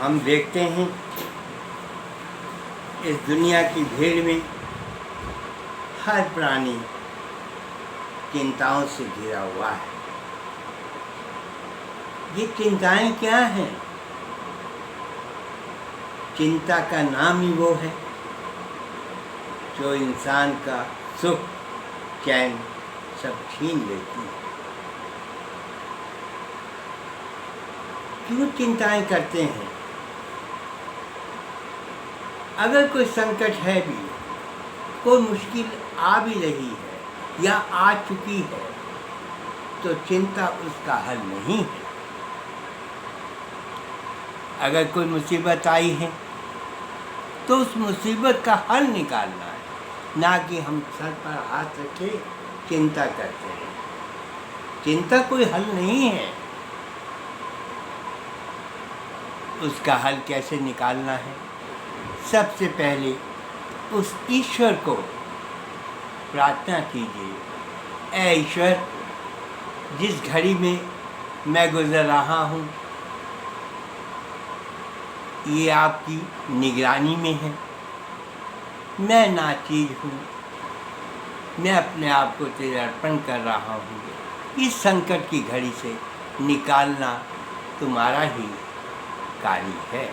हम देखते हैं इस दुनिया की भीड़ में हर प्राणी चिंताओं से घिरा हुआ है। ये चिंताएं क्या हैं? चिंता का नाम ही वो है जो इंसान का सुख चैन सब छीन लेती है। क्यों चिंताएं करते हैं? अगर कोई संकट है भी, कोई मुश्किल आ भी रही है या आ चुकी है, तो चिंता उसका हल नहीं है। अगर कोई मुसीबत आई है तो उस मुसीबत का हल निकालना है, ना कि हम सर पर हाथ रखे चिंता करते हैं। चिंता कोई हल नहीं है। उसका हल कैसे निकालना है? सबसे पहले उस ईश्वर को प्रार्थना कीजिए, ऐ ईश्वर, जिस घड़ी में मैं गुजर रहा हूँ ये आपकी निगरानी में है। मैं नाचीज हूँ, मैं अपने आप को तेरे अर्पण कर रहा हूँ। इस संकट की घड़ी से निकालना तुम्हारा ही कार्य है।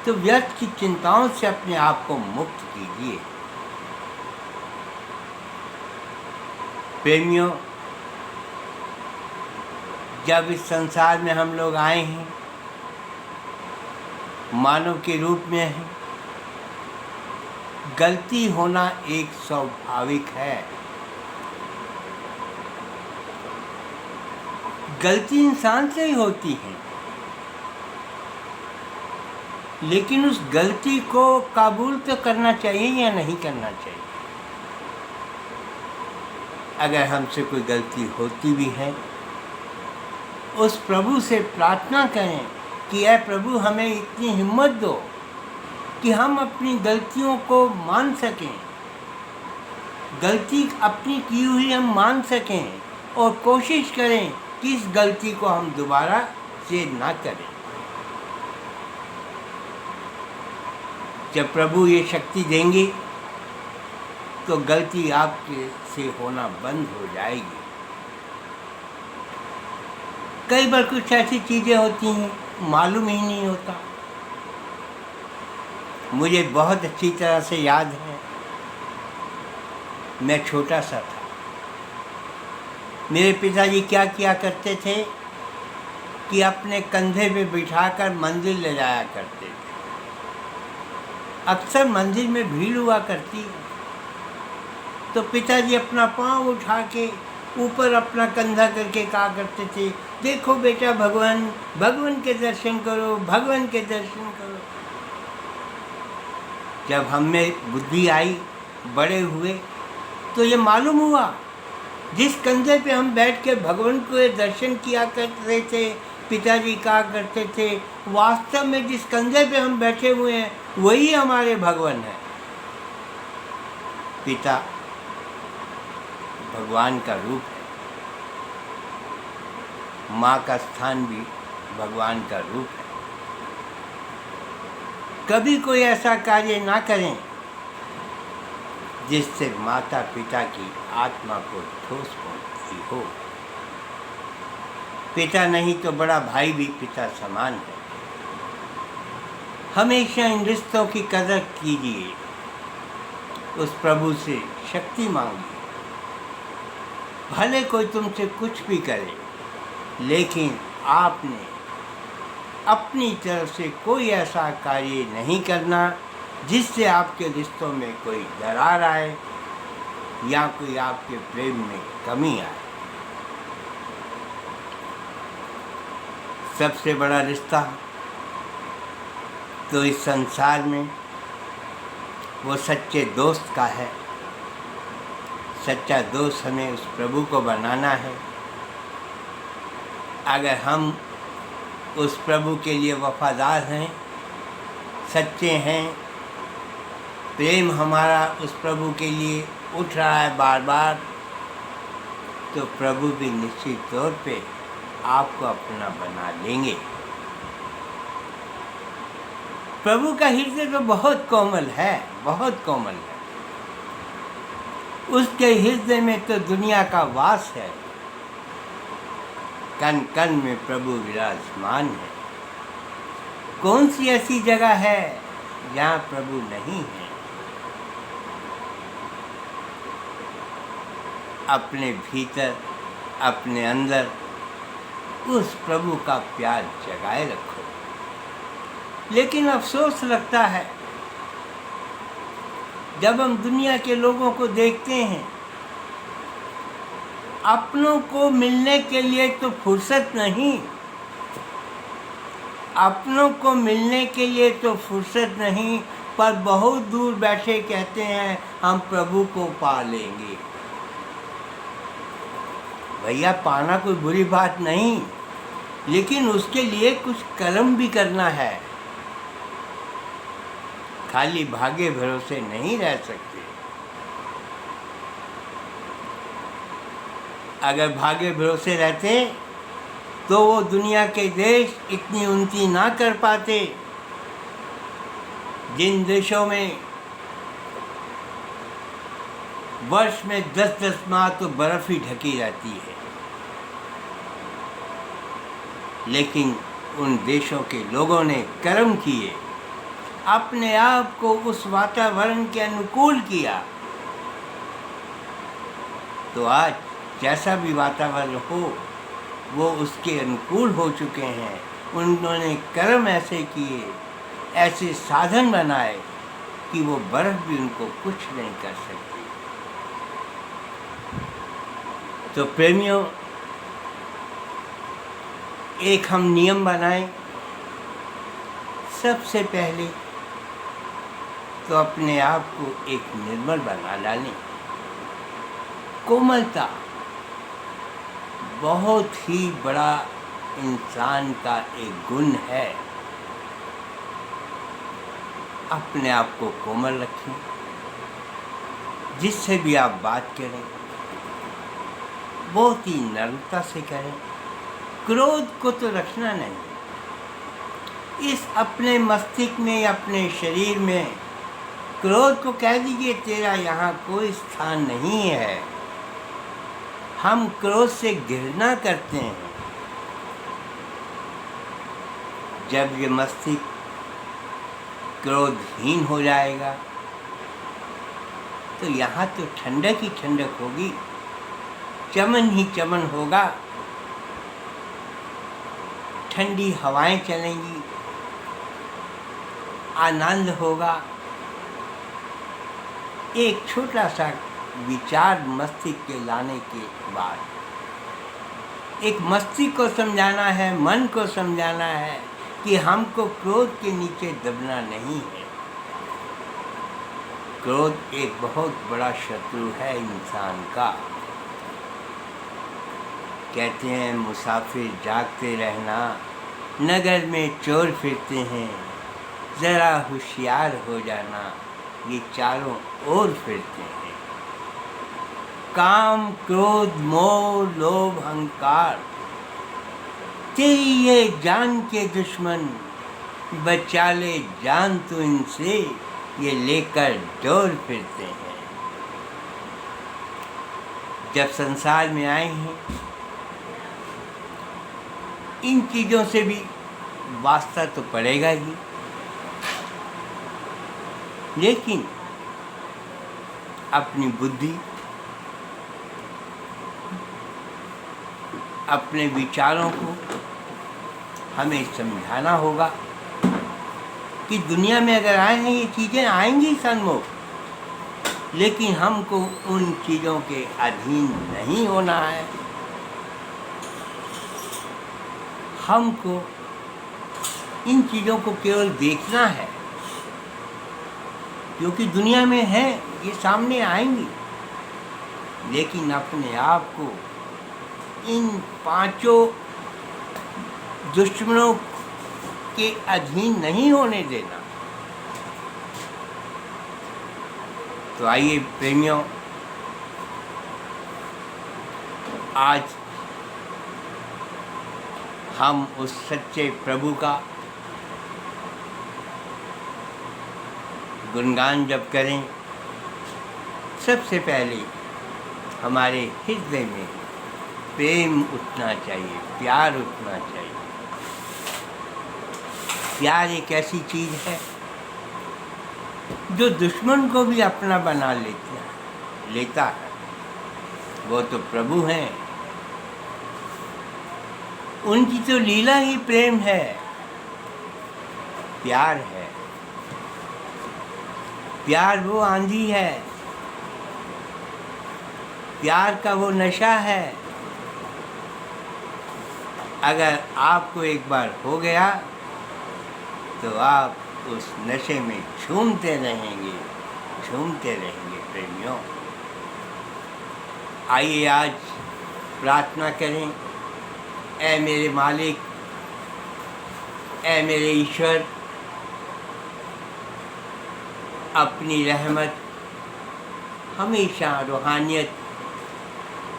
तो व्यर्थ की चिंताओं से अपने आप को मुक्त कीजिए। प्रेमियों, जब इस संसार में हम लोग आए हैं, मानव के रूप में हैं, गलती होना एक स्वाभाविक है। गलती इंसान से ही होती है, लेकिन उस गलती को काबूल तो करना चाहिए या नहीं करना चाहिए। अगर हमसे कोई गलती होती भी है, उस प्रभु से प्रार्थना करें कि ऐ प्रभु, हमें इतनी हिम्मत दो कि हम अपनी गलतियों को मान सकें, गलती अपनी की हुई हम मान सकें और कोशिश करें कि इस गलती को हम दोबारा से ना करें। जब प्रभु ये शक्ति देंगे तो गलती आपके से होना बंद हो जाएगी। कई बार कुछ ऐसी चीज़ें होती हैं मालूम ही नहीं होता। मुझे बहुत अच्छी तरह से याद है, मैं छोटा सा था। मेरे पिताजी क्या किया करते थे कि अपने कंधे पे बिठाकर मंदिर ले जाया करते थे। अक्सर मंदिर में भीड़ हुआ करती, तो पिताजी अपना पाँव उठा के ऊपर अपना कंधा करके कहा करते थे, देखो बेटा, भगवान के दर्शन करो, भगवान के दर्शन करो। जब हम में बुद्धि आई, बड़े हुए, तो ये मालूम हुआ जिस कंधे पे हम बैठ के भगवान को दर्शन किया करते थे, पिताजी कहा करते थे, वास्तव में जिस कंधे पे हम बैठे हुए हैं वही हमारे भगवान है। पिता भगवान का रूप है, माँ का स्थान भी भगवान का रूप है। कभी कोई ऐसा कार्य ना करें जिससे माता पिता की आत्मा को ठोस पहुंचती हो। पिता नहीं तो बड़ा भाई भी पिता समान है। हमेशा इन रिश्तों की कदर कीजिए, उस प्रभु से शक्ति मांगिए। भले कोई तुमसे कुछ भी करे, लेकिन आपने अपनी तरफ से कोई ऐसा कार्य नहीं करना जिससे आपके रिश्तों में कोई दरार आए या कोई आपके प्रेम में कमी आए। सबसे बड़ा रिश्ता तो इस संसार में वो सच्चे दोस्त का है। सच्चा दोस्त हमें उस प्रभु को बनाना है। अगर हम उस प्रभु के लिए वफादार हैं, सच्चे हैं, प्रेम हमारा उस प्रभु के लिए उठ रहा है बार बार, तो प्रभु भी निश्चित तौर पे आपको अपना बना लेंगे। प्रभु का हृदय तो बहुत कोमल है, बहुत कोमल है। उसके हृदय में तो दुनिया का वास है। कण कण में प्रभु विराजमान है। कौन सी ऐसी जगह है जहाँ प्रभु नहीं है? अपने भीतर, अपने अंदर उस प्रभु का प्यार जगाए रखो। लेकिन अफसोस लगता है जब हम दुनिया के लोगों को देखते हैं, अपनों को मिलने के लिए तो फुर्सत नहीं, अपनों को मिलने के लिए तो फुर्सत नहीं, पर बहुत दूर बैठे कहते हैं हम प्रभु को पा लेंगे। भैया, पाना कोई बुरी बात नहीं, लेकिन उसके लिए कुछ कर्म भी करना है। खाली भागे भरोसे नहीं रह सकते। अगर भागे भरोसे रहते तो वो दुनिया के देश इतनी उन्नति ना कर पाते। जिन देशों में वर्ष में 10-10 माह तो बर्फ ही ढकी रहती है, लेकिन उन देशों के लोगों ने कर्म किए, अपने आप को उस वातावरण के अनुकूल किया, तो आज जैसा भी वातावरण हो वो उसके अनुकूल हो चुके हैं। उन्होंने कर्म ऐसे किए, ऐसे साधन बनाए कि वो बर्फ भी उनको कुछ नहीं कर सकती। तो प्रेमियों, एक हम नियम बनाएं। सबसे पहले तो अपने आप को एक निर्मल बना डालें। कोमलता बहुत ही बड़ा इंसान का एक गुण है। अपने आप को कोमल रखें। जिससे भी आप बात करें बहुत ही नम्रता से करें। क्रोध को तो रखना नहीं। इस अपने मस्तिष्क में, अपने शरीर में क्रोध को कह दीजिए तेरा यहाँ कोई स्थान नहीं है। हम क्रोध से घृणा करते हैं। जब ये मस्तिष्क क्रोधहीन हो जाएगा तो यहाँ तो ठंडक ही ठंडक होगी, चमन ही चमन होगा, ठंडी हवाएं चलेंगी, आनंद होगा। एक छोटा सा विचार मस्तिष्क के लाने के बाद एक मस्तिष्क को समझाना है, मन को समझाना है कि हमको क्रोध के नीचे दबना नहीं है। क्रोध एक बहुत बड़ा शत्रु है इंसान का। कहते हैं मुसाफिर जागते रहना, नगर में चोर फिरते हैं, ज़रा होशियार हो जाना, ये चारों ओर फिरते हैं। काम, क्रोध, मोह, लोभ, अहंकार, तेरी ये जान के दुश्मन, बचा ले जान तो इनसे, ये लेकर डोर फिरते हैं। जब संसार में आए हैं इन चीज़ों से भी वास्ता तो पड़ेगा ही, लेकिन अपनी बुद्धि, अपने विचारों को हमें समझाना होगा कि दुनिया में अगर आए हैं ये चीज़ें आएंगी सन्मुख, लेकिन हमको उन चीज़ों के अधीन नहीं होना है। हमको इन चीज़ों को केवल देखना है, क्योंकि दुनिया में है, ये सामने आएंगी, लेकिन अपने आप को इन पांचों दुश्मनों के अधीन नहीं होने देना। तो आइए प्रेमियों, आज हम उस सच्चे प्रभु का गुणगान जब करें, सबसे पहले हमारे हृदय में प्रेम उठना चाहिए, प्यार उठना चाहिए। प्यार एक ऐसी चीज़ है जो दुश्मन को भी अपना बना लेता है। वो तो प्रभु हैं, उनकी तो लीला ही प्रेम है, प्यार है। प्यार वो आंधी है, प्यार का वो नशा है। अगर आपको एक बार हो गया तो आप उस नशे में झूमते रहेंगे प्रेमियों। आइए आज प्रार्थना करें। ऐ मेरे मालिक, ऐ मेरे ईश्वर, अपनी रहमत हमेशा रूहानियत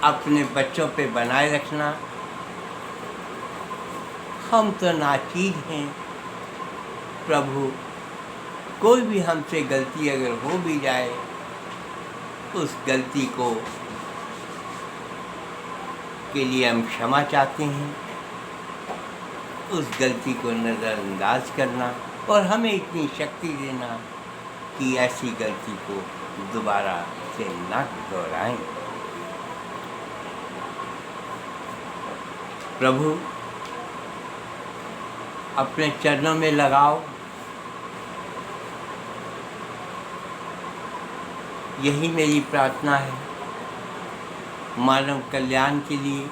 अपने बच्चों पे बनाए रखना। हम तो नाचीज हैं प्रभु, कोई भी हमसे गलती अगर हो भी जाए, उस गलती के लिए हम क्षमा चाहते हैं। उस गलती को नज़रअंदाज करना और हमें इतनी शक्ति देना कि ऐसी गलती को दोबारा से न दोहराएं। प्रभु, अपने चरणों में लगाओ, यही मेरी प्रार्थना है। मानव कल्याण के लिए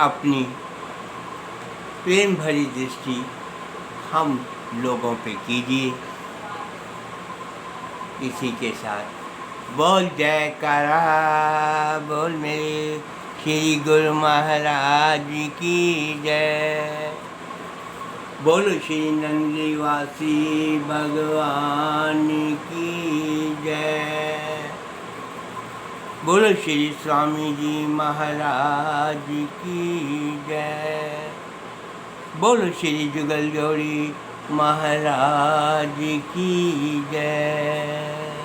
अपनी प्रेम भरी दृष्टि हम लोगों पे कीजिए। इसी के साथ बोल जयकारा, बोल मेरे श्री गुरु महाराज की जय। बोलो श्री नंदीवासी भगवान की जय। बोलो श्री स्वामी जी महाराज की जय। बोलो श्री जुगल जोड़ी महाराज की जय।